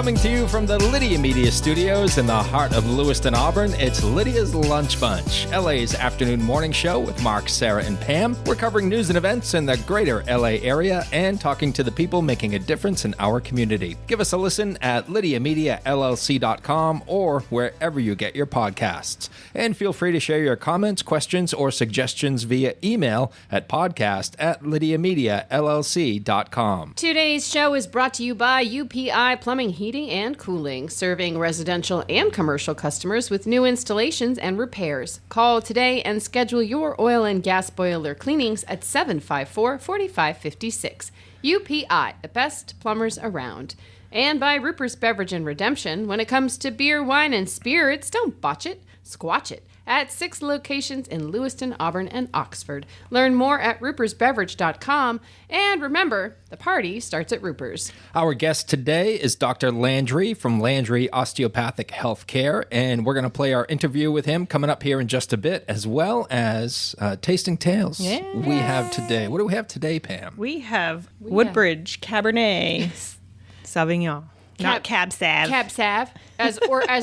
Coming to you from the Lydia Media Studios in the heart of Lewiston, Auburn, it's Lydia's Lunch Bunch, LA's afternoon morning show with Mark, Sarah, and Pam. We're covering news and events in the greater LA area and talking to the people making a difference in our community. Give us a listen at lydiamediallc.com or wherever you get your podcasts. And feel free to share your comments, questions, or suggestions via email at podcast@lydiamediallc.com. Today's show is brought to you by UPI Plumbing, Heating, and Cooling, serving residential and commercial customers with new installations and repairs. Call today and schedule your oil and gas boiler cleanings at 754-4556. UPI, the best plumbers around. And by Rupert's Beverage and Redemption. When it comes to beer, wine, and spirits, don't botch it, squatch it. At 6 locations in Lewiston, Auburn, and Oxford. Learn more at rupersbeverage.com. And remember, the party starts at Ruper's. Our guest today is Dr. Landry from Landry Osteopathic Healthcare, and we're going to play our interview with him coming up here in just a bit, as well as Tasting Tales. Yeah. We have today. What do we have today, Pam? We have Woodbridge Cabernet Sauvignon. Not Cab Sav. Cab Sav, as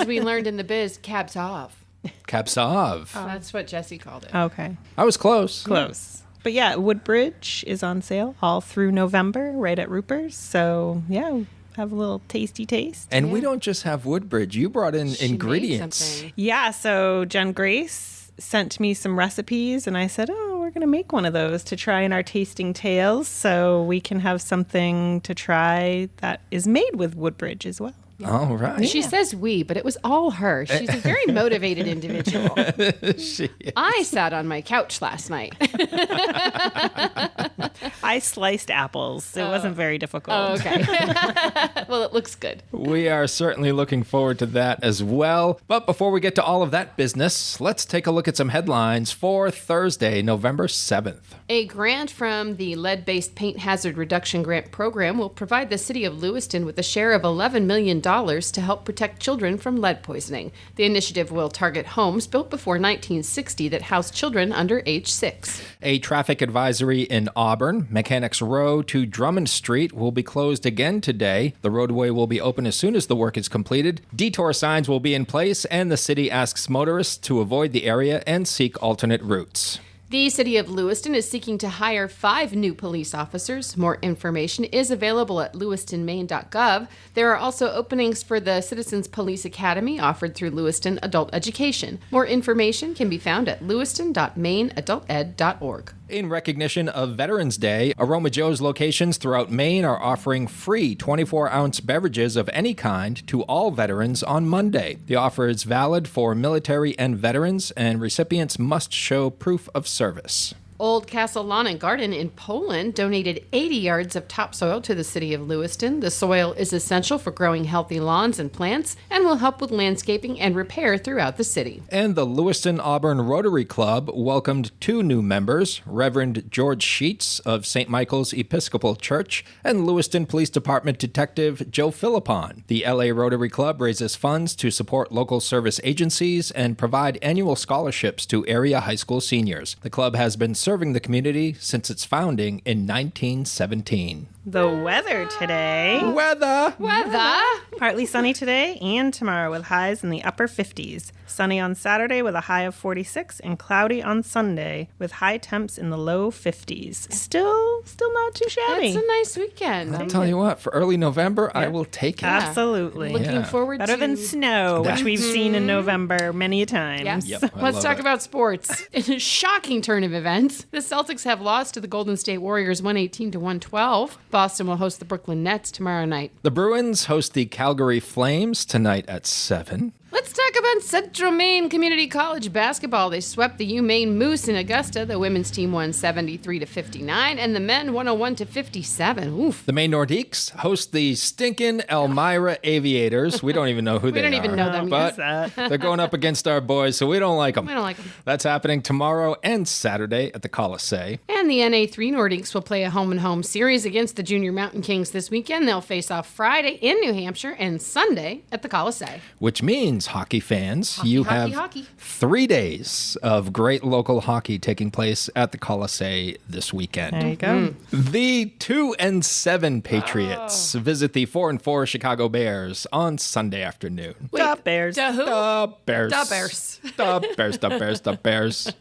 we learned in the biz, Cab Sav. Cab Sauv. That's what Jesse called it. Okay. I was close. Close. But yeah, Woodbridge is on sale all through November right at Ruper's. So yeah, have a little tasty taste. And we don't just have Woodbridge. You brought in She made ingredients. something. Yeah, so Jen Grace sent me some recipes and I said, we're going to make one of those to try in our tasting tales so we can have something to try that is made with Woodbridge as well. All right. She says we, but it was all her. She's a very motivated individual. I sat on my couch last night. I sliced apples. It wasn't very difficult. Oh, okay. Well, it looks good. We are certainly looking forward to that as well. But before we get to all of that business, let's take a look at some headlines for Thursday, November 7th. A grant from the Lead-Based Paint Hazard Reduction Grant Program will provide the city of Lewiston with a share of $11 million to help protect children from lead poisoning. The initiative will target homes built before 1960 that house children under age 6. A traffic advisory in Auburn, Mechanics Row to Drummond Street, will be closed again today. The roadway will be open as soon as the work is completed. Detour signs will be in place, and the city asks motorists to avoid the area and seek alternate routes. The city of Lewiston is seeking to hire 5 new police officers. More information is available at lewistonmaine.gov. There are also openings for the Citizens Police Academy offered through Lewiston Adult Education. More information can be found at lewiston.maineadulted.org. In recognition of Veterans Day, Aroma Joe's locations throughout Maine are offering free 24-ounce beverages of any kind to all veterans on Monday. The offer is valid for military and veterans, and recipients must show proof of service. Old Castle Lawn and Garden in Poland donated 80 yards of topsoil to the city of Lewiston. The soil is essential for growing healthy lawns and plants and will help with landscaping and repair throughout the city. And the Lewiston Auburn Rotary Club welcomed 2 new members, Reverend George Sheets of St. Michael's Episcopal Church and Lewiston Police Department Detective Joe Philippon. The LA Rotary Club raises funds to support local service agencies and provide annual scholarships to area high school seniors. The club has been serving the community since its founding in 1917. The weather today. Weather! Partly sunny today and tomorrow with highs in the upper 50s. Sunny on Saturday with a high of 46 and cloudy on Sunday with high temps in the low 50s. Still not too shabby. It's a nice weekend. I'll tell you what, for early November, I will take it. Absolutely. Looking forward Better to... than snow, which we've seen in November many a times. Yes. Yep, I Let's love talk it. about sports. In a shocking turn of events, the Celtics have lost to the Golden State Warriors 118-112. Boston will host the Brooklyn Nets tomorrow night. The Bruins host the Calgary Flames tonight at 7. Let's talk about Central Maine Community College basketball. They swept the UMaine Moose in Augusta. The women's team won 73-59, and the men 101-57. Oof. The Maine Nordiques host the stinking Elmira Aviators. We don't even know who they are. We don't even know them but yet. they're going up against our boys, so we don't like them. We don't like them. That's happening tomorrow and Saturday at the Colisee. And the NA3 Nordiques will play a home-and-home series against the Junior Mountain Kings this weekend. They'll face off Friday in New Hampshire and Sunday at the Colisee. Which means Greetings, hockey fans. You have hockey. 3 days of great local hockey taking place at the Colisee this weekend. There you go. The 2-7 Patriots visit the 4-4 Chicago Bears on Sunday afternoon. Da Bears. Da who? The Bears. Da Bears. The Bears, the Bears, the Bears.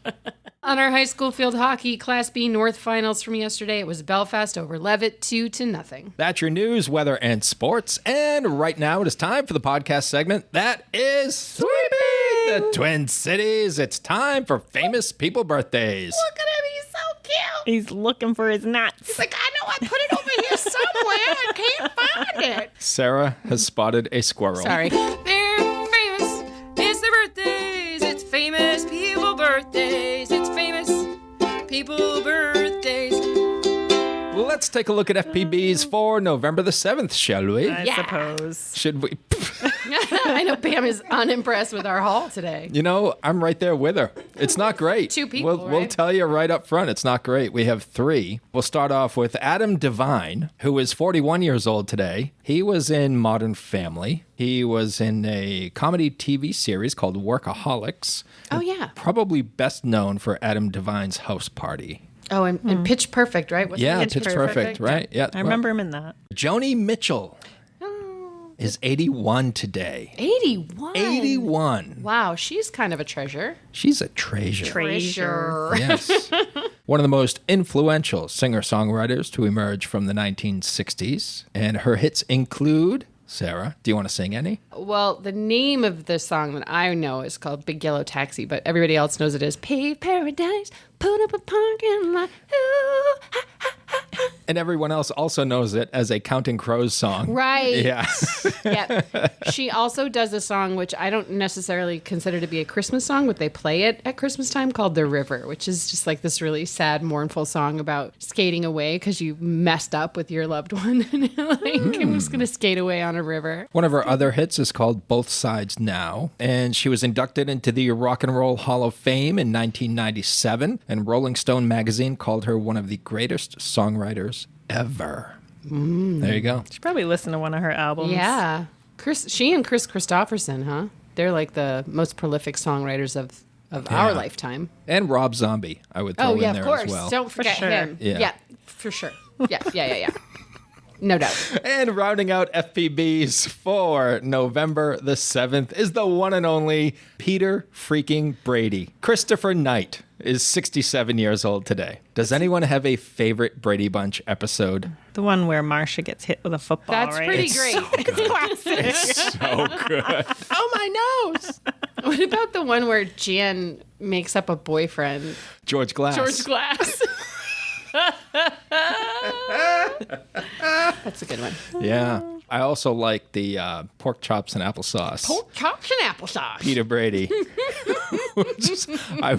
On our high school field hockey Class B North finals from yesterday, it was Belfast over Levitt 2-0. That's your news, weather, and sports. And right now it is time for the podcast segment that is Sweeping the Twin Cities. It's time for famous people birthdays. Look at him, he's so cute. He's looking for his nuts. He's like, I know I put it over here somewhere. I can't find it. Sarah has spotted a squirrel. Sorry. They're famous. It's their birthdays. It's famous people birthdays. It's famous people birthdays. Let's take a look at FPBs for November the 7th, shall we? I suppose. Should we? I know Pam is unimpressed with our haul today. You know, I'm right there with her. It's not great. 2 people, We'll right? tell you right up front, it's not great. We have 3. We'll start off with Adam Devine, who is 41 years old today. He was in Modern Family. He was in a comedy TV series called Workaholics. Oh, yeah. Probably best known for Adam Devine's House Party. Oh, and Pitch Perfect, right? Wasn't Yeah, it Pitch Perfect, right? Yeah. I remember him in that. Joni Mitchell Oh, is 81 today. 81. 81. Wow, she's kind of a treasure. She's a treasure. Treasure. Yes. One of the most influential singer-songwriters to emerge from the 1960s. And her hits include, Sarah, do you want to sing any? Well, the name of the song that I know is called Big Yellow Taxi, but everybody else knows it as Paved Paradise, put up a parking lot. Ooh, ha, ha, ha, ha. And everyone else also knows it as a Counting Crows song. Right. Yeah. Yeah. She also does a song which I don't necessarily consider to be a Christmas song, but they play it at Christmas time, called The River, which is just like this really sad, mournful song about skating away because you messed up with your loved one. And you're like, I'm just going to skate away on a river. One of her other hits is called Both Sides Now. And she was inducted into the Rock and Roll Hall of Fame in 1997. And Rolling Stone magazine called her one of the greatest songwriters ever. There you go. Should probably listen to one of her albums. Yeah. She and Chris Christopherson, huh? They're like the most prolific songwriters of our lifetime. And Rob Zombie, I would throw Oh, in yeah, there of course. as well. Don't forget sure. him. Yeah. Yeah, for sure. Yeah. No doubt. And rounding out FPBs for November the 7th is the one and only Peter freaking Brady. Christopher Knight is 67 years old today. Does anyone have a favorite Brady Bunch episode? The one where Marcia gets hit with a football, That's right? pretty great. Classic. So good. Oh, my nose. What about the one where Jan makes up a boyfriend? George Glass. George Glass. That's a good one. Yeah. I also like the pork chops and applesauce. Pork chops and applesauce. Peter Brady. I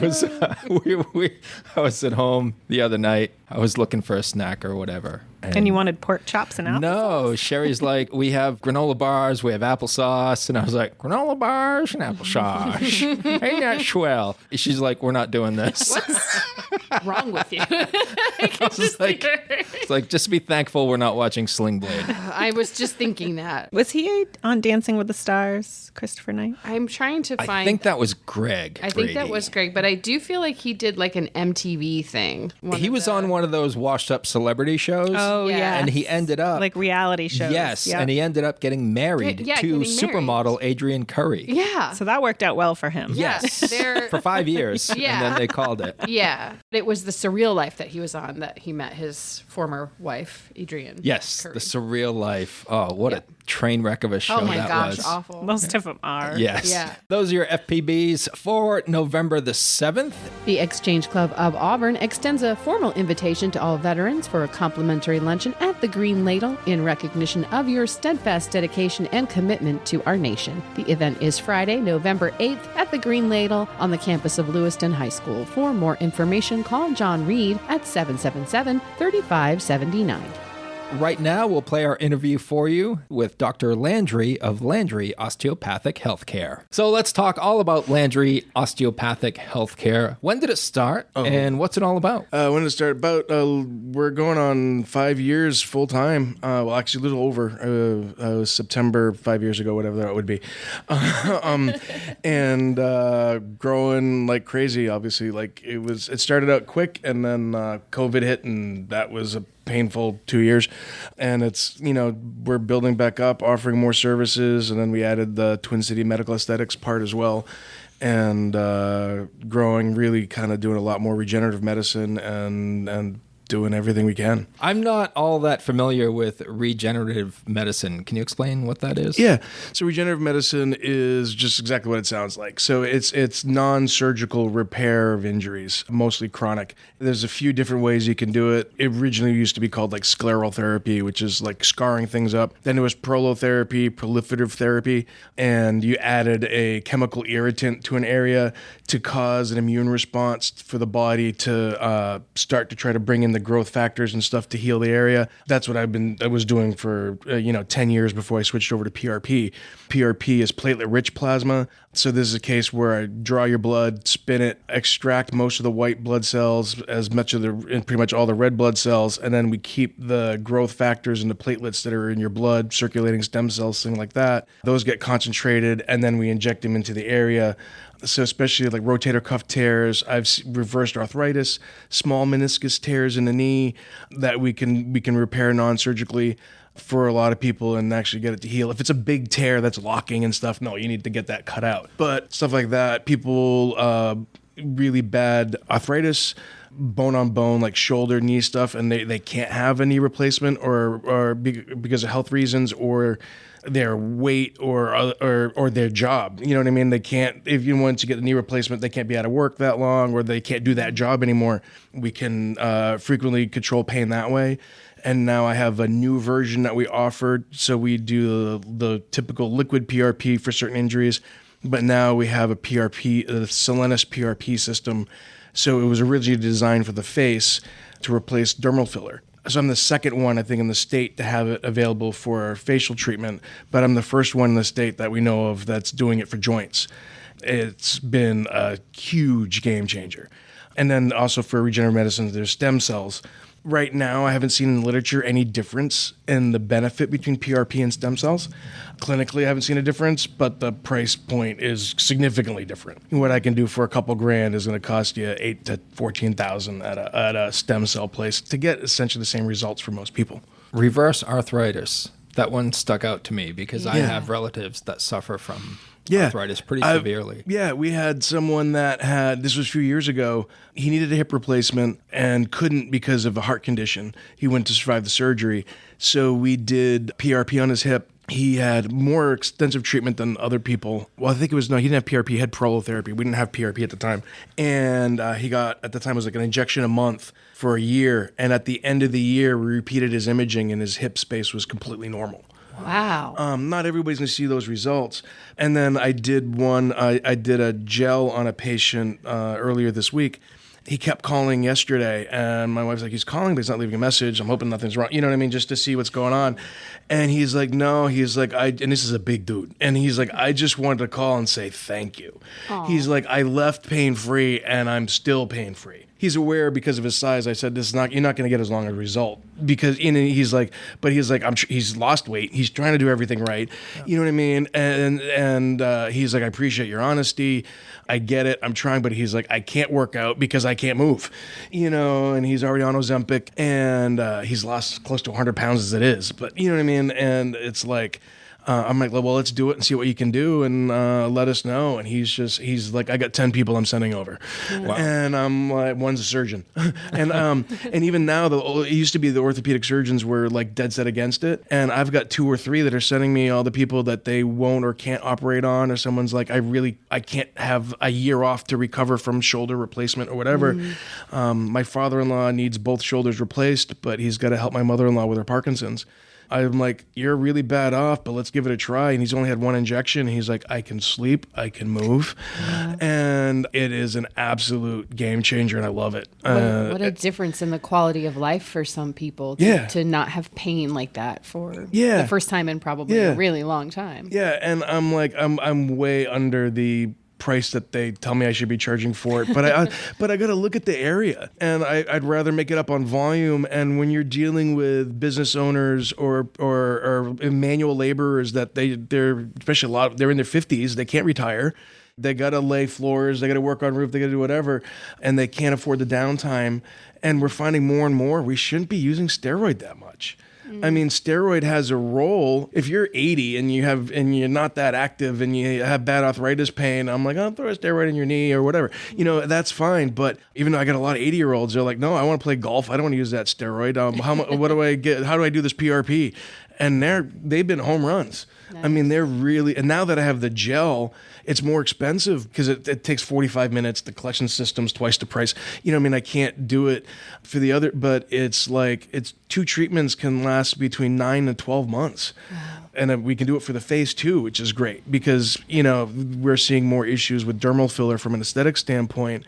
was at home the other night. I was looking for a snack or whatever. And you wanted pork chops and apples? No, Sherry's like, we have granola bars, we have applesauce. And I was like, granola bars and applesauce. Ain't that swell? She's like, we're not doing this. What's wrong with you? I can just like- hear her. It's like, just be thankful we're not watching Sling Blade. I was just thinking that. Was he on Dancing with the Stars, Christopher Knight? I'm trying to find. I think that was Greg. I think that Brady. was Greg, but I do feel like he did like an MTV thing. He was on one of those washed up celebrity shows. Oh, Yeah. yeah. And he ended up. Like reality shows. Yes. Yep. And he ended up getting married Yeah, to getting supermodel Adrian Curry. Yeah. So that worked out well for him. Yes. They're- For 5 years. Yeah. And then they called it. Yeah. It was the surreal life that he was on that he met his former wife, Adrian. Yes. Curry. The Surreal Life. Oh, what a train wreck of a show Oh my that gosh, was. awful. Most of them are. Yes. Yeah. Those are your FPBs for November the 7th. The Exchange Club of Auburn extends a formal invitation to all veterans for a complimentary luncheon at the Green Ladle in recognition of your steadfast dedication and commitment to our nation. The event is Friday, November 8th at the Green Ladle on the campus of Lewiston High School. For more information, call John Reed at 777-3579. Right now, we'll play our interview for you with Dr. Landry of Landry Osteopathic Healthcare. So let's talk all about Landry Osteopathic Healthcare. When did it start, and what's it all about? When did it start? We're going on 5 years full time. Well, actually, a little over. September 5 years ago, whatever that would be, and growing like crazy. Obviously, it started out quick, and then COVID hit, and that was a painful 2 years. And it's, we're building back up, offering more services, and then we added the Twin City medical aesthetics part as well, and growing, really kind of doing a lot more regenerative medicine and doing everything we can. I'm not all that familiar with regenerative medicine. Can you explain what that is? Yeah. So regenerative medicine is just exactly what it sounds like. So it's non-surgical repair of injuries, mostly chronic. There's a few different ways you can do it. It originally used to be called like scleral therapy, which is like scarring things up. Then it was prolotherapy, proliferative therapy, and you added a chemical irritant to an area to cause an immune response for the body to start to try to bring in the growth factors and stuff to heal the area. That's what I was doing for 10 years before I switched over to PRP. PRP is platelet-rich plasma. So this is a case where I draw your blood, spin it, extract most of the white blood cells, and pretty much all the red blood cells, and then we keep the growth factors and the platelets that are in your blood, circulating stem cells, things like that. Those get concentrated, and then we inject them into the area. So especially like rotator cuff tears, I've reversed arthritis, small meniscus tears in the knee that we can repair non-surgically for a lot of people and actually get it to heal. If it's a big tear that's locking and stuff, no, you need to get that cut out. But stuff like that, people, really bad arthritis, bone on bone, like shoulder, knee stuff, and they can't have a knee replacement or because of health reasons or their weight or their job. You know what I mean? They can't, if you want to get a knee replacement, they can't be out of work that long or they can't do that job anymore. We can frequently control pain that way. And now I have a new version that we offered. So we do the typical liquid PRP for certain injuries, but now we have a PRP, the Solenis PRP system. So it was originally designed for the face to replace dermal filler. So I'm the second one, I think, in the state to have it available for facial treatment, but I'm the first one in the state that we know of that's doing it for joints. It's been a huge game changer. And then also for regenerative medicine, there's stem cells. Right now, I haven't seen in the literature any difference in the benefit between PRP and stem cells. Clinically, I haven't seen a difference, but the price point is significantly different. What I can do for a couple grand is going to cost you $8,000 to $14,000 at a stem cell place to get essentially the same results for most people. Reverse arthritis. That one stuck out to me because I have relatives that suffer from arthritis pretty severely. Yeah, we had someone that this was a few years ago, he needed a hip replacement and couldn't because of a heart condition. He went to survive the surgery. So we did PRP on his hip. He had more extensive treatment than other people. Well, I think he didn't have PRP, he had prolotherapy. We didn't have PRP at the time. And he got, at the time, it was like an injection a month for a year. And at the end of the year, we repeated his imaging and his hip space was completely normal. Wow. Not everybody's going to see those results. And then I did I did a gel on a patient earlier this week. He kept calling yesterday, and my wife's like, he's calling, but he's not leaving a message. I'm hoping nothing's wrong. You know what I mean? Just to see what's going on. And he's like, no. He's like, and this is a big dude. And he's like, I just wanted to call and say thank you. Aww. He's like, I left pain-free, and I'm still pain-free. He's aware because of his size. I said, you're not going to get as long a result because he's like, he's lost weight. He's trying to do everything right. Yeah. You know what I mean? And he's like, I appreciate your honesty. I get it. I'm trying, but he's like, I can't work out because I can't move, and he's already on Ozempic and he's lost close to 100 pounds as it is, but you know what I mean? And it's like, I'm like, well, let's do it and see what you can do and let us know. And he's like, I got 10 people I'm sending over. Wow. And I'm like, one's a surgeon. and even now, it used to be the orthopedic surgeons were like dead set against it. And I've got 2 or 3 that are sending me all the people that they won't or can't operate on, or someone's like, I can't have a year off to recover from shoulder replacement or whatever. My father-in-law needs both shoulders replaced, but he's got to help my mother-in-law with her Parkinson's. I'm like, you're really bad off, but let's give it a try. And he's only had one injection. He's like, I can sleep, I can move. Yeah. And it is an absolute game changer, and I love it. What a difference in the quality of life for some people to not have pain like that for the first time in probably a really long time. Yeah, and I'm like, I'm way under the price that they tell me I should be charging for it, but I got to look at the area, and I'd rather make it up on volume. And when you're dealing with business owners or manual laborers that they're especially they're in their 50s, they can't retire, they got to lay floors, they got to work on roof, they got to do whatever, and they can't afford the downtime. And we're finding more and more we shouldn't be using steroid that much. I mean, steroid has a role. If you're 80 and you're not that active and you have bad arthritis pain, I'm like, I'll throw a steroid in your knee or whatever. That's fine. But even though I got a lot of 80-year-olds, they're like, no, I want to play golf. I don't want to use that steroid. What do I get? How do I do this PRP? And they've been home runs. Nice. I mean, they're really, and now that I have the gel, it's more expensive because it takes 45 minutes. The collection system's twice the price. I can't do it for the other, but it's 2 treatments can last between 9 and 12 months. Wow. And we can do it for the face too, which is great because, we're seeing more issues with dermal filler from an aesthetic standpoint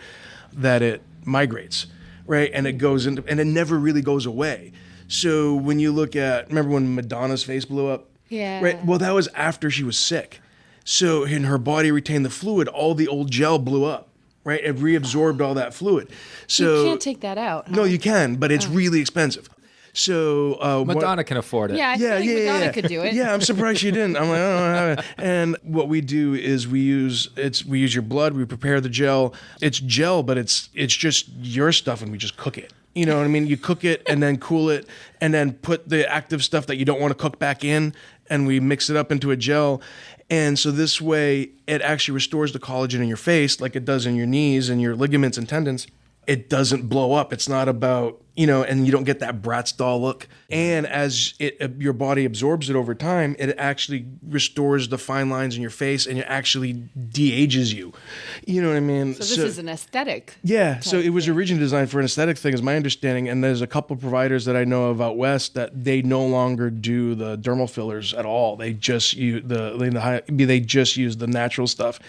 that it migrates, right? And it goes into, and it never really goes away. So when you look at, remember when Madonna's face blew up? Yeah. Right. Well, that was after she was sick. So in her body retained the fluid, all the old gel blew up, right? It reabsorbed all that fluid. So you can't take that out. No, you can, but it's really expensive. So Madonna can afford it. Yeah, I feel like Madonna could do it. Yeah, I'm surprised she didn't. I'm like, I don't have it. And what we do is we use your blood, we prepare the gel. It's gel, but it's just your stuff, and we just cook it. You know what I mean? You cook it and then cool it and then put the active stuff that you don't want to cook back in, and we mix it up into a gel. And so this way, it actually restores the collagen in your face like it does in your knees and your ligaments and tendons. It doesn't blow up. It's not about, and you don't get that Bratz doll look. And as your body absorbs it over time, it actually restores the fine lines in your face, and it actually de-ages you. You know what I mean? So this is an aesthetic. Yeah. So it was originally designed for an aesthetic thing, is my understanding. And there's a couple providers that I know of out west that they no longer do the dermal fillers at all. They just use they just use the natural stuff.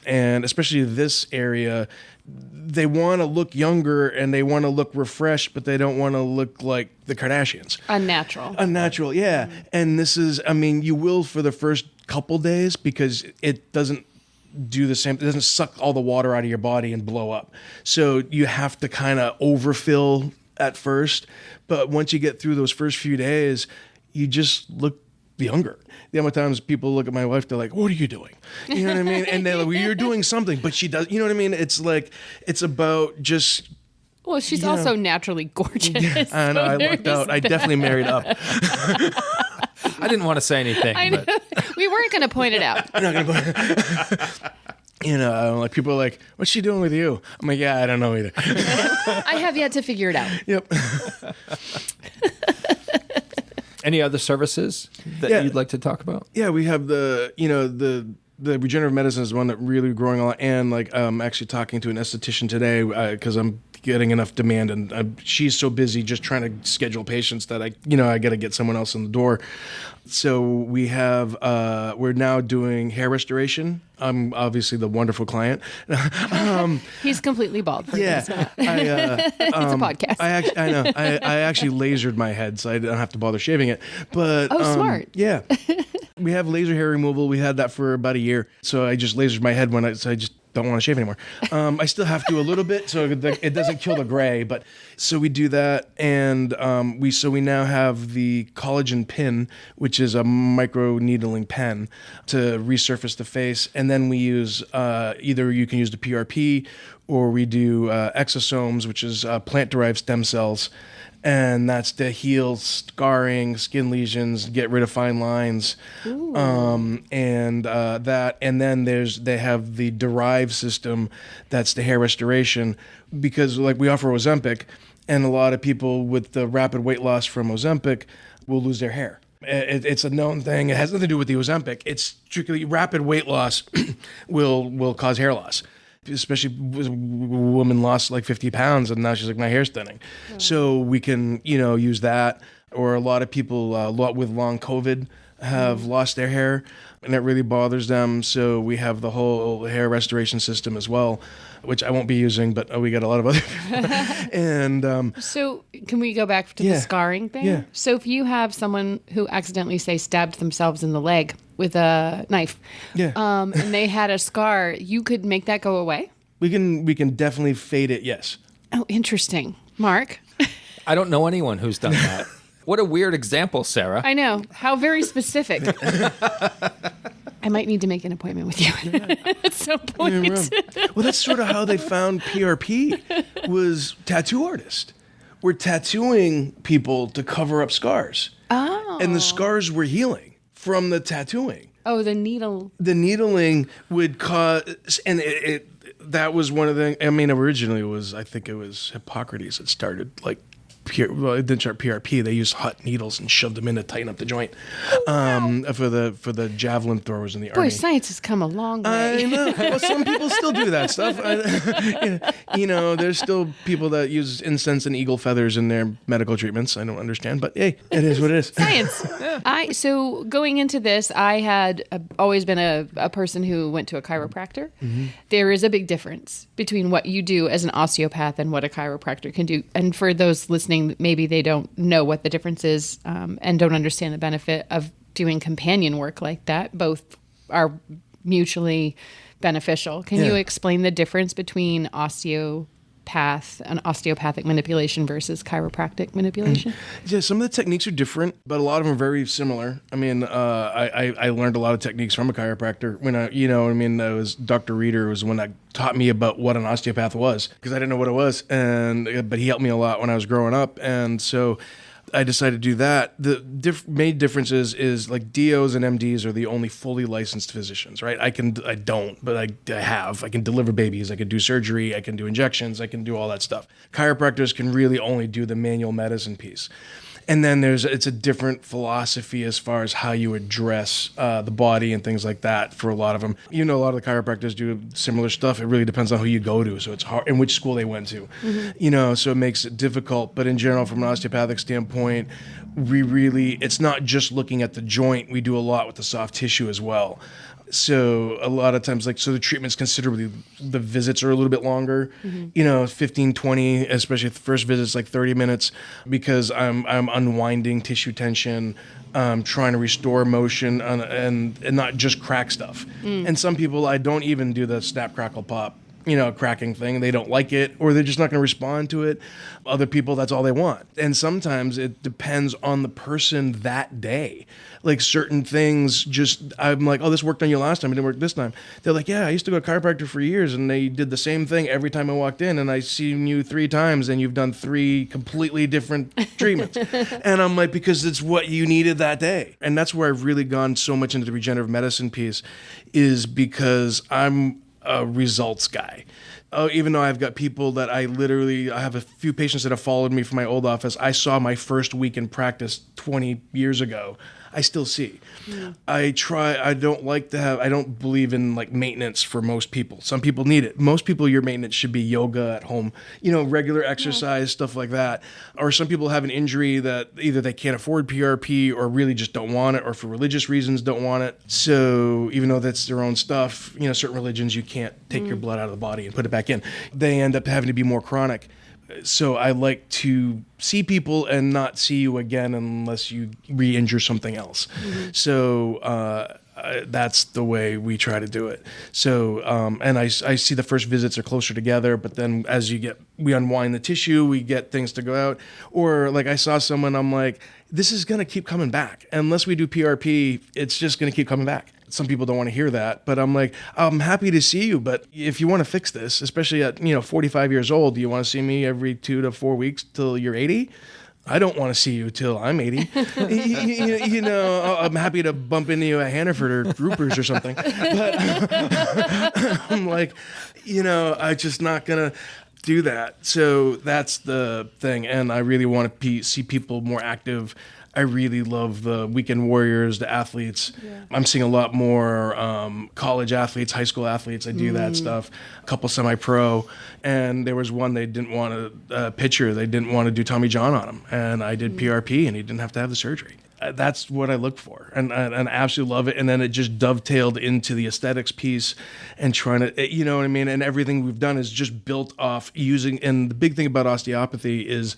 And especially this area, they want to look younger and they want to look refreshed, but they don't want to look like the Kardashians. Unnatural, yeah. Mm-hmm. And this is, you will for the first couple days because it doesn't do the same. It doesn't suck all the water out of your body and blow up. So you have to kind of overfill at first. But once you get through those first few days, you just look younger. The amount of times people look at my wife, they're like, what are you doing? You know what I mean? And they're like, well, you're doing something, but she does, you know what I mean? It's like, it's about just... Well, she's also naturally gorgeous. Yeah, I know, I lucked out. I definitely married up. I didn't want to say anything. But... We weren't going to point it out. I'm not going to like people are like, what's she doing with you? I'm like, yeah, I don't know either. I have yet to figure it out. Yep. Any other services that you'd like to talk about? Yeah, we have the regenerative medicine is one that really growing a lot. And I'm actually talking to an esthetician today because I'm getting enough demand, and she's so busy just trying to schedule patients that I got to get someone else in the door. So we have we're now doing hair restoration. I'm obviously the wonderful client. He's completely bald. Yeah, it's a podcast. I know. I actually lasered my head, so I don't have to bother shaving it. But smart. Yeah, we have laser hair removal. We had that for about a year, so I just lasered my head so I just don't want to shave anymore. I still have to a little bit, so it doesn't kill the gray. But so we do that, and we now have the collagen pin, which is a micro needling pen to resurface the face, and then we use either you can use the PRP or we do exosomes, which is plant-derived stem cells. And that's to heal scarring, skin lesions, get rid of fine lines, and then they have the derived system, that's the hair restoration, because we offer Ozempic, and a lot of people with the rapid weight loss from Ozempic will lose their hair. It's a known thing. It has nothing to do with the Ozempic. It's strictly rapid weight loss will cause hair loss. Especially a woman lost 50 pounds and now she's like, my hair's thinning. Yeah. So we can, use that. or a lot of people with long COVID have lost their hair, and it really bothers them. So we have the whole hair restoration system as well, which I won't be using, but we got a lot of other people. And So can we go back to the scarring thing? Yeah. So if you have someone who accidentally, say, stabbed themselves in the leg with a knife, and they had a scar, you could make that go away? we can definitely fade it, yes. Oh, interesting. Mark? I don't know anyone who's done that. What a weird example, Sarah. I know. How very specific. I might need to make an appointment with you at some point. Well, that's sort of how they found PRP, was tattoo artists were tattooing people to cover up scars. Oh. And the scars were healing from the tattooing. Oh, the needle. The needling would cause, and that was one of the, I mean, originally I think it was Hippocrates that started, like, well, it didn't start PRP. They used hot needles and shoved them in to tighten up the joint. For the javelin throwers in the army. Boy, science has come a long way. I know. Well, some people still do that stuff. There's still people that use incense and eagle feathers in their medical treatments. I don't understand, but hey, it is what it is. Science. So going into this, I had always been a person who went to a chiropractor. Mm-hmm. There is a big difference between what you do as an osteopath and what a chiropractor can do. And for those listening, maybe they don't know what the difference is and don't understand the benefit of doing companion work like that. Both are mutually beneficial. Can you explain the difference between osteopathic manipulation versus chiropractic manipulation? Yeah, some of the techniques are different, but a lot of them are very similar. I mean, I learned a lot of techniques from a chiropractor. When it was Dr. Reeder was the one that taught me about what an osteopath was, because I didn't know what it was, but he helped me a lot when I was growing up, and so I decided to do that. The main difference is like DOs and MDs are the only fully licensed physicians, right? I can deliver babies, I can do surgery, I can do injections, I can do all that stuff. Chiropractors can really only do the manual medicine piece. And then it's a different philosophy as far as how you address the body and things like that for a lot of them. A lot of the chiropractors do similar stuff. It really depends on who you go to. So it's hard, and which school they went to. Mm-hmm. So it makes it difficult. But in general, from an osteopathic standpoint, it's not just looking at the joint. We do a lot with the soft tissue as well. So a lot of times, the treatment's the visits are a little bit longer, 15, 20, especially the first visit's like 30 minutes, because I'm unwinding tissue tension, trying to restore motion and not just crack stuff. And some people, I don't even do the snap, crackle, pop, cracking thing. They don't like it, or they're just not going to respond to it. Other people, that's all they want. And sometimes it depends on the person that day. Like certain things, I'm like, oh, this worked on you last time, it didn't work this time. They're like, yeah, I used to go to a chiropractor for years, and they did the same thing every time I walked in, and I seen you 3 times, and you've done 3 completely different treatments. And I'm like, because it's what you needed that day. And that's where I've really gone so much into the regenerative medicine piece, is because I'm a results guy. Even though I've got people that I have a few patients that have followed me from my old office. I saw my first week in practice 20 years ago. I still see. Yeah. I don't believe in maintenance for most people. Some people need it. Most people, your maintenance should be yoga at home, regular exercise, stuff like that. Or some people have an injury that either they can't afford PRP or really just don't want it, or for religious reasons don't want it. So even though that's their own stuff, certain religions, you can't take your blood out of the body and put it back in. They end up having to be more chronic. So I like to see people and not see you again unless you re-injure something else. Mm-hmm. So that's the way we try to do it. So and I see the first visits are closer together, but then as we unwind the tissue, we get things to go out. Or like I saw someone, I'm like, this is going to keep coming back. Unless we do PRP, it's just going to keep coming back. Some people don't want to hear that, but I'm like, I'm happy to see you, but if you want to fix this, especially at 45 years old, do you want to see me every 2 to 4 weeks till you're 80? I don't want to see you till I'm 80. I'm happy to bump into you at Hannaford or Ruper's or something, but I'm like, I'm just not gonna do that. So that's the thing, and I really want to see people more active. I really love the weekend warriors, the athletes. Yeah. I'm seeing a lot more college athletes, high school athletes. I do that stuff. A couple semi-pro. And there was one, they didn't want a pitcher. They didn't want to do Tommy John on him. And I did PRP, and he didn't have to have the surgery. That's what I look for, and I absolutely love it. And then it just dovetailed into the aesthetics piece and trying to, you know what I mean? And everything we've done is just built off using, and the big thing about osteopathy is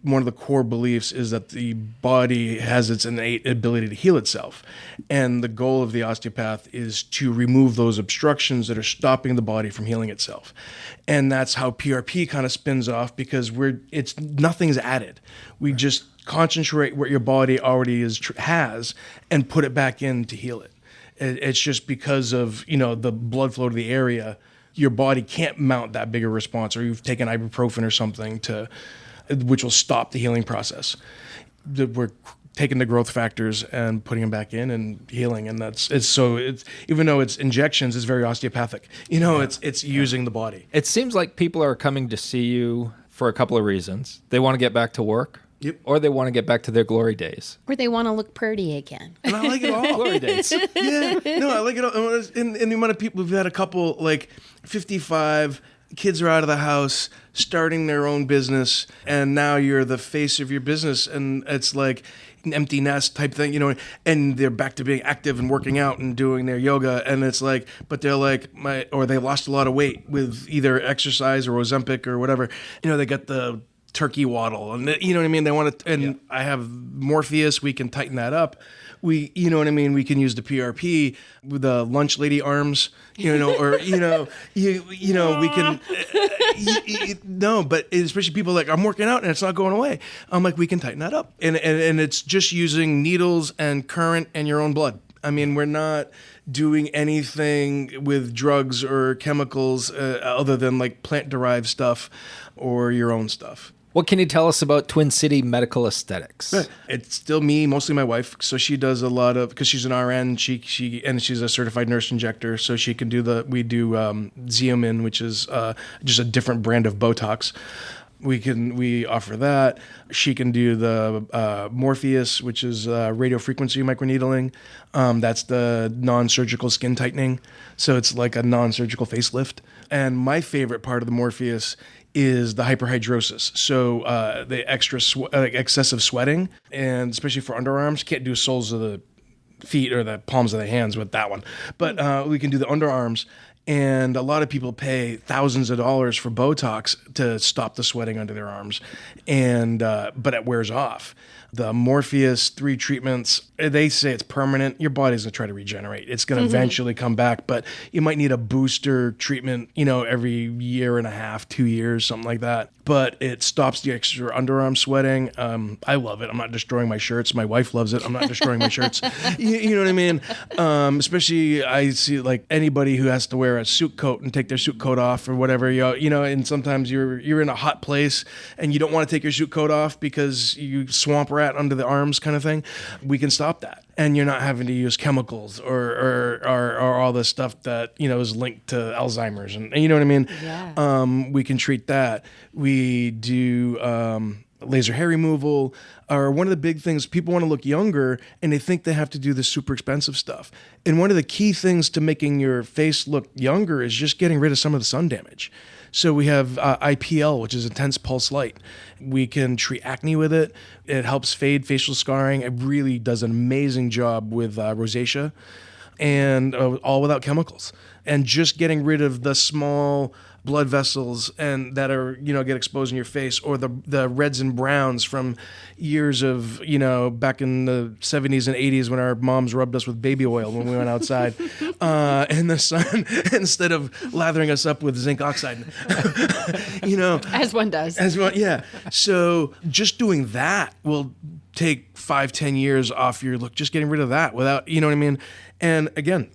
one of the core beliefs is that the body has its innate ability to heal itself. And the goal of the osteopath is to remove those obstructions that are stopping the body from healing itself. And that's how PRP kind of spins off, because nothing's added. We just concentrate what your body already has and put it back in to heal it. It's just because of, the blood flow to the area, your body can't mount that bigger response, or you've taken ibuprofen or something which will stop the healing process. We're taking the growth factors and putting them back in and healing, and it's even though it's injections, it's very osteopathic. It's using the body. It seems like people are coming to see you for a couple of reasons. They want to get back to work. Yep. Or they want to get back to their glory days. Or they want to look pretty again. And I like it all. Glory days. Yeah. No, I like it all. In the amount of people, we've had a couple, like 55, kids are out of the house, starting their own business, and now you're the face of your business, and it's like an empty nest type thing, and they're back to being active and working out and doing their yoga, and it's like, but they're like, or they lost a lot of weight with either exercise or Ozempic or whatever, they got the turkey waddle, and you know what I mean? They want to, and yeah. I have Morpheus, we can tighten that up. We can use the PRP with the lunch lady arms, we can, no, but especially people like, I'm working out and it's not going away. I'm like, we can tighten that up. And it's just using needles and current and your own blood. I mean, we're not doing anything with drugs or chemicals other than like plant-derived stuff or your own stuff. What can you tell us about Twin City Medical Aesthetics? It's still me, mostly my wife. So she does a lot of, because she's an RN, and she's a certified nurse injector. So she can we do Xeomin, which is just a different brand of Botox. We offer that. She can do the Morpheus, which is radio frequency microneedling. That's the non-surgical skin tightening. So it's like a non-surgical facelift. And my favorite part of the Morpheus is the hyperhidrosis. So the extra excessive sweating, and especially for underarms, can't do soles of the feet or the palms of the hands with that one. But we can do the underarms. And a lot of people pay thousands of dollars for Botox to stop the sweating under their arms, but it wears off. The Morpheus 3 treatments, they say it's permanent. Your body's going to try to regenerate. It's going to eventually come back, but you might need a booster treatment, every year and a half, 2 years, something like that. But it stops the extra underarm sweating. I love it. I'm not destroying my shirts. My wife loves it. I'm not destroying my shirts. You know what I mean? Especially I see like anybody who has to wear a suit coat and take their suit coat off or whatever, and sometimes you're in a hot place and you don't want to take your suit coat off because you swamp rat under the arms kind of thing. We can stop that. And you're not having to use chemicals or all this stuff that, is linked to Alzheimer's. And you know what I mean? Yeah. We can treat that. We do laser hair removal. Or one of the big things, people want to look younger and they think they have to do this super expensive stuff. And one of the key things to making your face look younger is just getting rid of some of the sun damage. So we have IPL, which is intense pulse light. We can treat acne with it. It helps fade facial scarring. It really does an amazing job with rosacea, and all without chemicals. And just getting rid of the small blood vessels and that are, get exposed in your face, or the reds and browns from years of, back in the 70s and 80s when our moms rubbed us with baby oil when we went outside in the sun instead of lathering us up with zinc oxide. As one does. Yeah. So just doing that will take 5-10 years off your look, just getting rid of that without, you know what I mean? And again,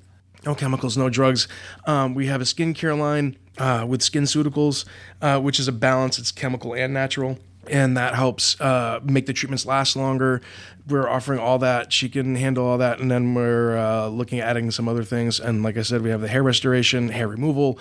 no chemicals, no drugs. We have a skincare line with SkinCeuticals, which is a balance. It's chemical and natural, and that helps make the treatments last longer. We're offering all that. She can handle all that, and then we're looking at adding some other things. And like I said, we have the hair restoration, hair removal.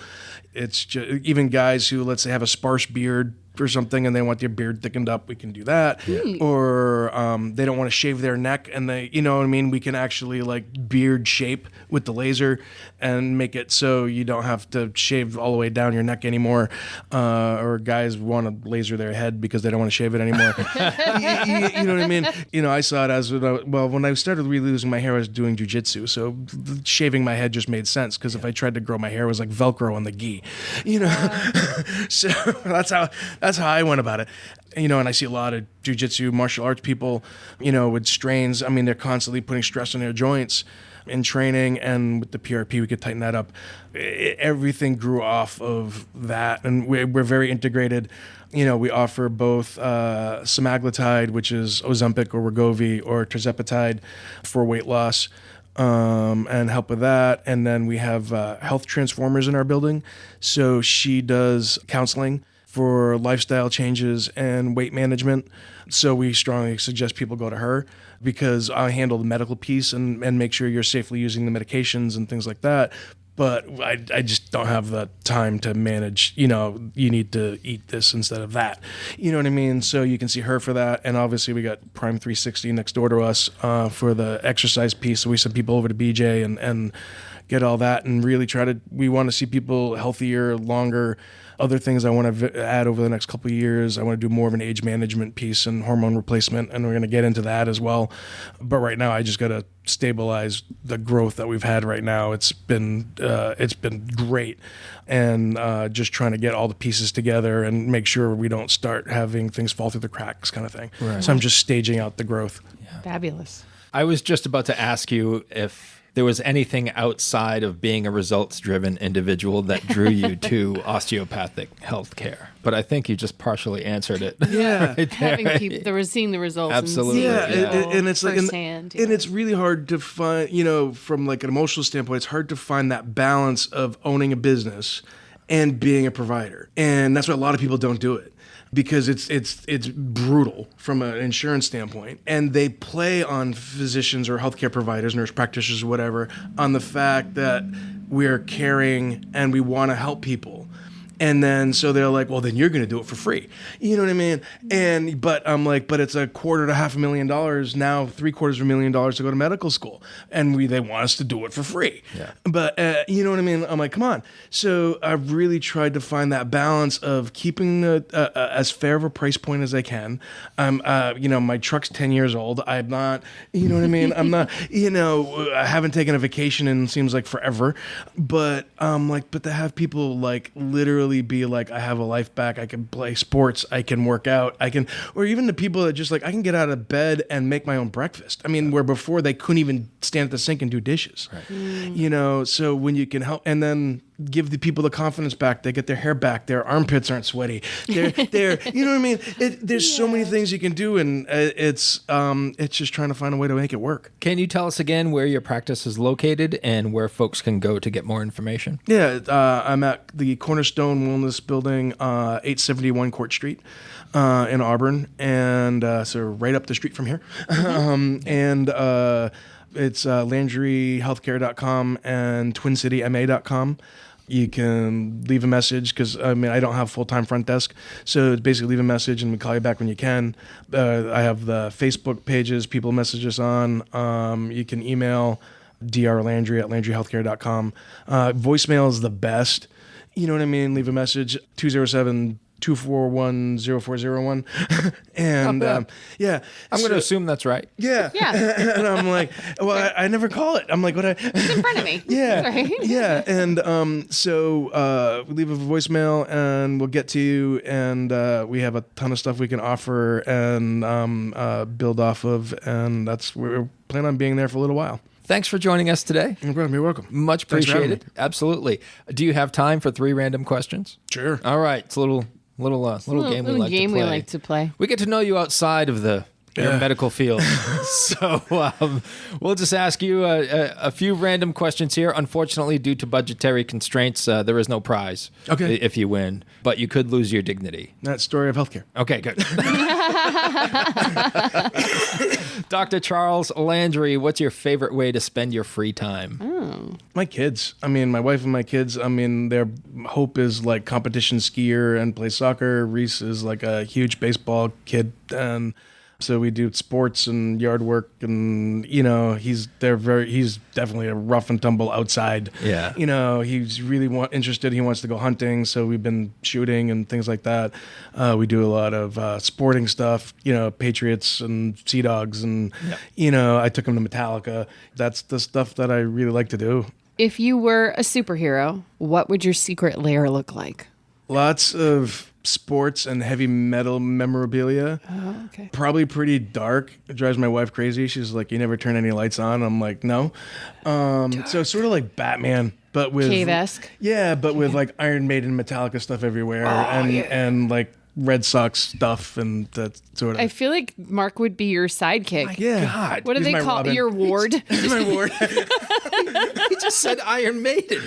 It's just, even guys who, let's say, have a sparse beard, or something and they want their beard thickened up, we can do that. Or they don't want to shave their neck and they, you know what I mean? We can actually like beard shape with the laser and make it so you don't have to shave all the way down your neck anymore. Or guys want to laser their head because they don't want to shave it anymore. You know what I mean? You know, I saw it as, well, when I started really losing my hair, I was doing jujitsu. So shaving my head just made sense because if I tried to grow my hair, it was like Velcro on the gi, you know? So that's how I went about it. You know, and I see a lot of jujitsu martial arts people, you know, with strains. I mean, they're constantly putting stress on their joints in training, and with the PRP, we could tighten that up. Everything grew off of that, and we're very integrated. You know, we offer both semaglutide, which is Ozempic or Wegovy, or tirzepatide for weight loss, and help with that. And then we have health transformers in our building. So she does counseling for lifestyle changes and weight management. So we strongly suggest people go to her because I handle the medical piece and make sure you're safely using the medications and things like that. But I just don't have the time to manage, you know, you need to eat this instead of that. You know what I mean? So you can see her for that. And obviously we got Prime 360 next door to us for the exercise piece. So we send people over to BJ and get all that and really we want to see people healthier, longer. Other things I want to add over the next couple of years, I want to do more of an age management piece and hormone replacement, and we're going to get into that as well. But right now, I just got to stabilize the growth that we've had right now. It's been great, and just trying to get all the pieces together and make sure we don't start having things fall through the cracks, kind of thing. Right. So I'm just staging out the growth. Yeah. Fabulous. I was just about to ask you if there was anything outside of being a results-driven individual that drew you to osteopathic healthcare, but I think you just partially answered it. Yeah, right seeing the results. Absolutely. And it's like, firsthand, and it's really hard to find. You know, from like an emotional standpoint, it's hard to find that balance of owning a business and being a provider, and that's why a lot of people don't do it. Because it's brutal from an insurance standpoint. And they play on physicians or healthcare providers, nurse practitioners or whatever, on the fact that we're caring and we want to help people. And then so they're like, well, then you're going to do it for free. You know what I mean? But I'm like, but it's $250,000 now, $750,000 to go to medical school, and they want us to do it for free. Yeah. But you know what I mean? I'm like, come on. So I've really tried to find that balance of keeping as fair of a price point as I can. You know, my truck's 10 years old. I'm not, you know what I mean? I'm not, you know, I haven't taken a vacation in seems like forever. But but to have people like literally be like, I have a life back, I can play sports, I can work out, or even the people that just like, I can get out of bed and make my own breakfast. I mean, where before they couldn't even stand at the sink and do dishes. Right. You know, so when you can help, and then give the people the confidence back, they get their hair back, their armpits aren't sweaty. They're you know what I mean? There's so many things you can do, and it's just trying to find a way to make it work. Can you tell us again where your practice is located and where folks can go to get more information? Yeah, I'm at the Cornerstone Wellness Building, 871 Court Street in Auburn, and so right up the street from here. It's LandryHealthcare.com and TwinCityMA.com. You can leave a message because, I mean, I don't have full-time front desk. So it's basically leave a message and we call you back when you can. I have the Facebook pages people message us on. You can email drlandry at landryhealthcare.com. Voicemail is the best. You know what I mean? Leave a message, 207-241-0401. And yeah. I'm going to assume that's right. Yeah. Yeah. And I'm like, well, I never call it. I'm like, what? It's in front of me. Yeah. Right? Yeah. And so we leave a voicemail and we'll get to you. And we have a ton of stuff we can offer and build off of. And we're planning on being there for a little while. Thanks for joining us today. No problem. You're welcome. Much appreciated. Absolutely. Do you have time for 3 random questions? Sure. All right. It's a little game we like to play. We like to play. We get to know you outside of the your medical field. So we'll just ask you a few random questions here. Unfortunately, due to budgetary constraints, there is no prize if you win, but you could lose your dignity. That story of healthcare. Okay, good. Dr. Charles Landry, what's your favorite way to spend your free time? My kids. I mean, my wife and my kids, I mean, their hope is like competition skier and play soccer. Reese is like a huge baseball kid. And so we do sports and yard work, and he's definitely a rough and tumble outside. Yeah. He's really interested. He wants to go hunting, so we've been shooting and things like that. We do a lot of sporting stuff. Patriots and Sea Dogs, and I took him to Metallica. That's the stuff that I really like to do. If you were a superhero, what would your secret lair look like? Lots of sports and heavy metal memorabilia. Oh, okay. Probably pretty dark. It drives my wife crazy. She's like, "You never turn any lights on." I'm like, "No." So sort of like Batman, but with Cave-esque. Yeah, but with like Iron Maiden, Metallica stuff everywhere, and like Red Sox stuff, and that sort of. I feel like Mark would be your sidekick. God. What do they call Robin. your ward? He's my ward. He just said Iron Maiden.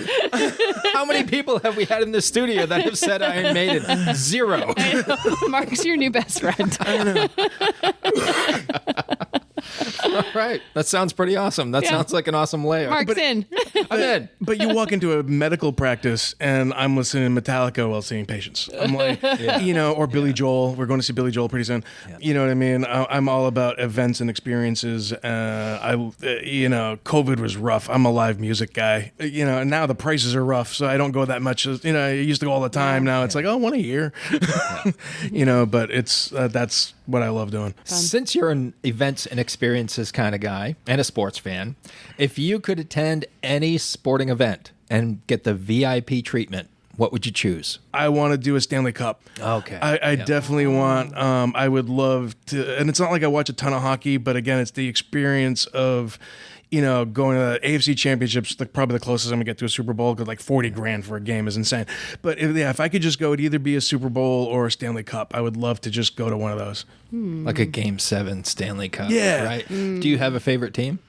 How many people have we had in the studio that have said Iron Maiden? 0. Mark's your new best friend. I know. All right. That sounds pretty awesome. That sounds like an awesome layer. Mark's in. I'm in. But you walk into a medical practice and I'm listening to Metallica while seeing patients. I'm like, or Billy Joel. We're going to see Billy Joel pretty soon. Yeah. You know what I mean? I'm all about events and experiences. COVID was rough. I'm a live music guy. And now the prices are rough, so I don't go that much. I used to go all the time. Now it's like, one a year. But it's that's what I love doing. Since you're an events and experiences kind of guy and a sports fan, if you could attend any sporting event and get the VIP treatment, what would you choose? I want to do a Stanley Cup. Okay. I definitely want, I would love to, and it's not like I watch a ton of hockey, but again, it's the experience of, going to the AFC championships, probably the closest I'm gonna get to a Super Bowl, because like $40,000 for a game is insane. But if I could just go, it'd either be a Super Bowl or a Stanley Cup. I would love to just go to one of those. Like a Game 7 Stanley Cup. Yeah. Right? Do you have a favorite team?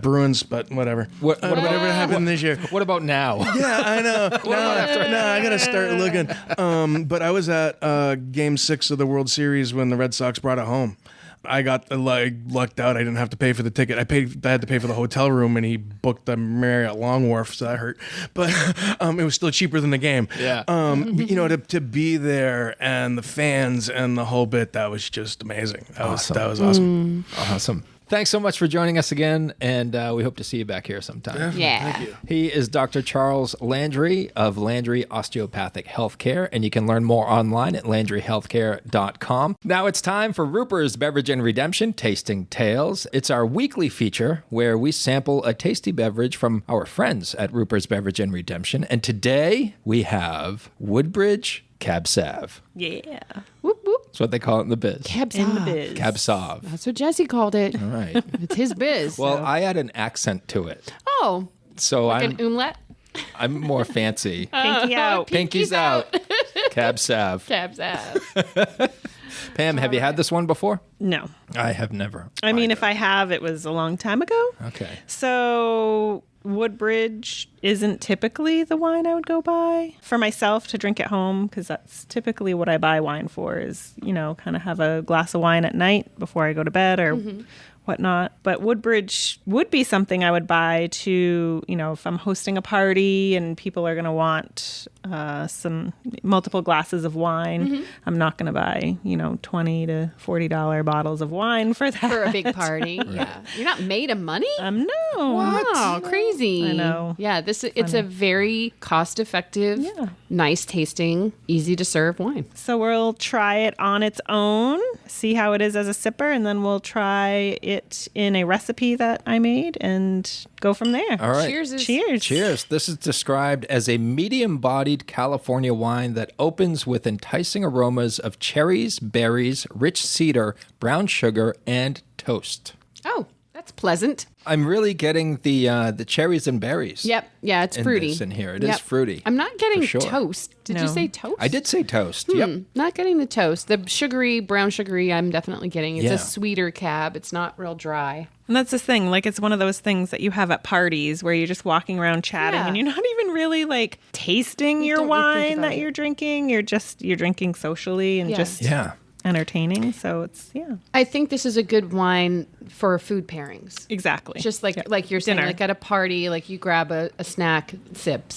Bruins, but whatever. Whatever happened this year. What about now? Yeah, I know. I gotta start looking. But I was at Game 6 of the World Series when the Red Sox brought it home. I got lucked out. I didn't have to pay for the ticket. I had to pay for the hotel room, and he booked the Marriott Long Wharf, so that hurt. But it was still cheaper than the game. Yeah. To be there and the fans and the whole bit, that was just amazing. That was awesome. Awesome. Thanks so much for joining us again, and we hope to see you back here sometime. Yeah. Thank you. He is Dr. Charles Landry of Landry Osteopathic Healthcare, and you can learn more online at landryhealthcare.com. Now it's time for Ruper's Beverage and Redemption Tasting Tales. It's our weekly feature where we sample a tasty beverage from our friends at Ruper's Beverage and Redemption, and today we have Woodbridge Cab Sav. Yeah. Whoop, whoop. That's what they call it in the biz. Cab In the Sav. biz. Cab Sav. That's what Jesse called it. All right. It's his biz. Well, so. I add an accent to it. Oh, So like an omelet? I'm more fancy. Pinky out. Pinky's out. Cab Sav. Cab Sav. Pam, have you had this one before? No. I have never. I mean, if I have, it was a long time ago. Okay. So Woodbridge isn't typically the wine I would go buy for myself to drink at home, because that's typically what I buy wine for, is, kind of have a glass of wine at night before I go to bed or whatnot. But Woodbridge would be something I would buy to, if I'm hosting a party and people are going to want some multiple glasses of wine. I'm not going to buy, $20 to $40 bottles of wine for that. For a big party. Yeah. You're not made of money? No. Wow, crazy. I know. Yeah, it's a very cost-effective, nice tasting, easy to serve wine. So we'll try it on its own, see how it is as a sipper, and then we'll try it in a recipe that I made and go from there. All right. Cheers. Cheers. Cheers. This is described as a medium-bodied California wine that opens with enticing aromas of cherries, berries, rich cedar, brown sugar, and toast. Oh, that's pleasant. I'm really getting the cherries and berries. Yep. Yeah, it's in fruity. this in here. It is Yep. fruity. I'm not getting for sure. toast. Did you No. say toast? I did say toast. Yep. Not getting the toast. The sugary, brown sugary, I'm definitely getting. It's Yeah. a sweeter cab. It's not real dry. And that's the thing. Like, it's one of those things that you have at parties where you're just walking around chatting Yeah. and you're not even really like tasting your don't really think wine about that it. you're drinking. You're drinking socially and Yeah. just Yeah. entertaining. So it's, yeah, I think this is a good wine for food pairings. exactly. Just like you're saying, Dinner. like at a party, like you grab a snack sip,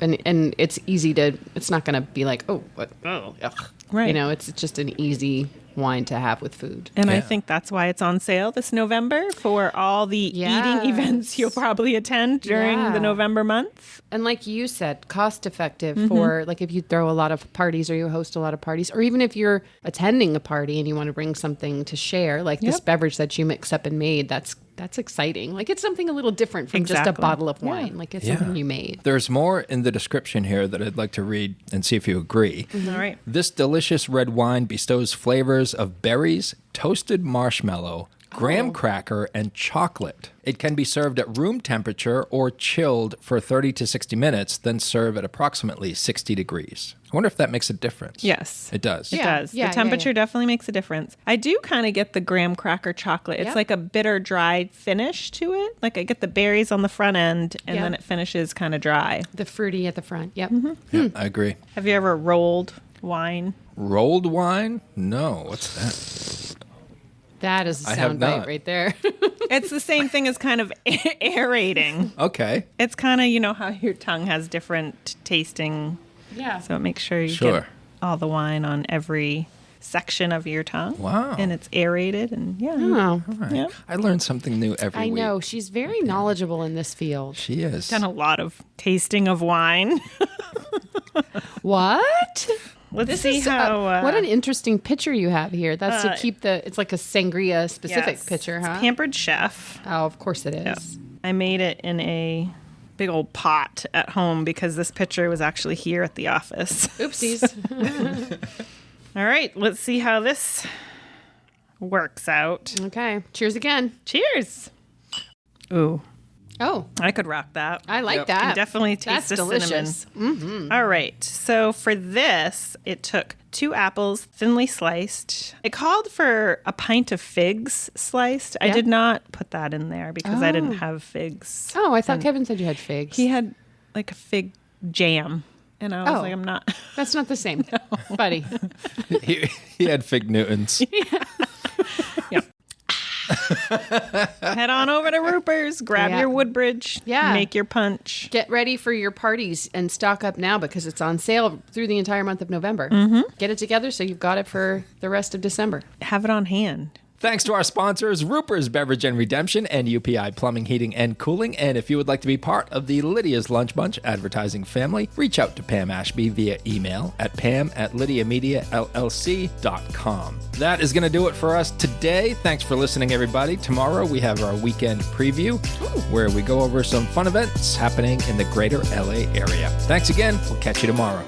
and it's easy to. It's not going to be like, oh, what? Oh, ugh. Right. You know, it's just an easy wine to have with food. And I Yeah. think that's why it's on sale this November for all the Yes. eating events you'll probably attend during Yeah. the November month. And like you said, cost effective for like if you throw a lot of parties or you host a lot of parties, or even if you're attending a party and you want to bring something to share, like this Yep. beverage that you mix up and made, that's exciting. Like it's something a little different from just a Exactly. bottle of Yeah. wine. Like it's Yeah. something you made. There's more in the description here that I'd like to read and see if you agree. All right. This delicious red wine bestows flavors of berries, toasted marshmallow, graham cracker, and chocolate. It can be served at room temperature or chilled for 30 to 60 minutes, then serve at approximately 60 degrees. I wonder if that makes a difference. Yes. It does. It Yeah, does. yeah, The temperature yeah. definitely makes a difference. I do kind of get the graham cracker chocolate. It's Yep. like a bitter, dry finish to it. Like I get the berries on the front end and Yeah. then it finishes kind of dry. The fruity at the front. Yep. Yeah, I agree. Have you ever rolled wine? Rolled wine? No. What's that? That is a I have soundbite not. right there. It's the same thing as kind of aerating. Okay. It's kind of, you know, how your tongue has different tasting. yeah. So make sure you Sure. get all the wine on every section of your tongue. Wow. And it's aerated and yeah. Oh, Yeah. I learn something new every I week. know. She's very knowledgeable in this field. She is. Done a lot of tasting of wine. What? Let's see how. what an interesting picture you have here. That's to keep it's like a sangria specific yes. picture, It's huh? Pampered Chef. Oh, of course it is. I made it in a big old pot at home because this picture was actually here at the office. Oopsies. All right, let's see how this works out. Okay. Cheers again. Cheers. Ooh, Oh, I could rock that. I like Yep. that. Can definitely taste That's the delicious. cinnamon. All right, so for this, it took 2 apples, thinly sliced. It called for a pint of figs sliced. I Yeah. did not put that in there because I didn't Oh. have figs. Oh, I thought Kevin said you had figs. He had like a fig jam, and I was Oh. like, I'm not. That's not the same, buddy. he had Fig Newtons. Head on over to Ruper's, grab Yeah. your Woodbridge, Yeah. make your punch. Get ready for your parties and stock up now because it's on sale through the entire month of November. Get it together so you've got it for the rest of December. Have it on hand. Thanks to our sponsors, Ruper's Beverage and Redemption and UPI Plumbing, Heating, and Cooling. And if you would like to be part of the Lydia's Lunch Bunch advertising family, reach out to Pam Ashby via email at pam@lydiamediallc.com. That is going to do it for us today. Thanks for listening, everybody. Tomorrow we have our weekend preview where we go over some fun events happening in the greater LA area. Thanks again. We'll catch you tomorrow.